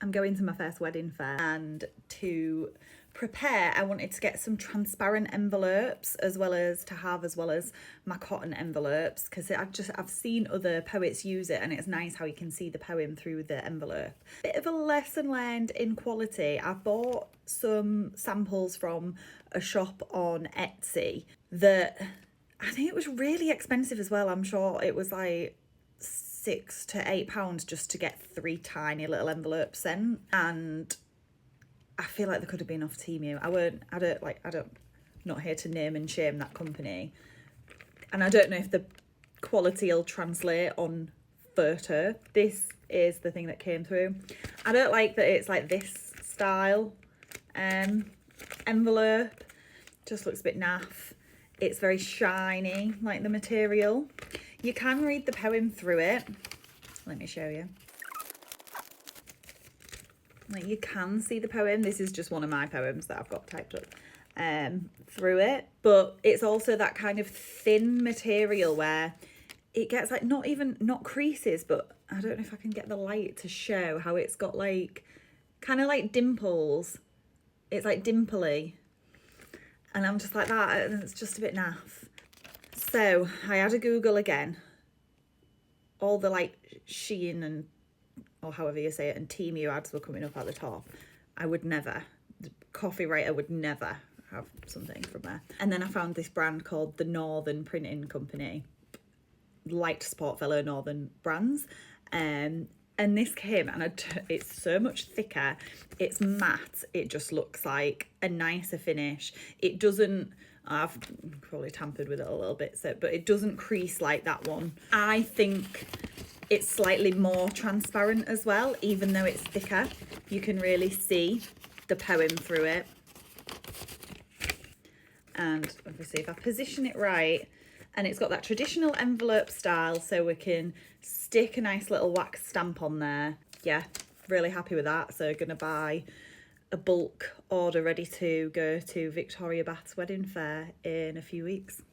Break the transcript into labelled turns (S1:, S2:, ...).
S1: I'm going to my first wedding fair, and to prepare I wanted to get some transparent envelopes as well as my cotton envelopes, because I've seen other poets use it and it's nice how you can see the poem through the envelope. Bit of a lesson learned in quality. I bought some samples from a shop on Etsy that I think it was really expensive as well. I'm sure it was like £6 to £8 just to get 3 tiny little envelopes sent, and I feel like they could have been off Temu. I'm not here to name and shame that company, and I don't know if the quality will translate on photo. This is the thing that came through. I don't like that it's like this style envelope. Just looks a bit naff. It's very shiny, like the material. You can read the poem through it. Let me show you. Like, you can see the poem. This is just one of my poems that I've got typed up through it. But it's also that kind of thin material where it gets like not creases, but I don't know if I can get the light to show how it's got like kind of like dimples. It's like dimply. And I'm just like that, and it's just a bit naff. So I had a Google again. All the like Shein and, or however you say it, and Temu ads were coming up at the top. I would never, the copywriter would never have something from there. And then I found this brand called the Northern Printing Company. Like to support fellow Northern brands. And this came, and it's so much thicker. It's matte. It just looks like a nicer finish. It doesn't, I've probably tampered with it a little bit, but it doesn't crease like that one. I think it's slightly more transparent as well, even though it's thicker. You can really see the poem through it. And obviously if I position it right, and it's got that traditional envelope style, so we can stick a nice little wax stamp on there. Yeah, really happy with that. So gonna buy a bulk order ready to go to Victoria Bath's wedding fair in a few weeks.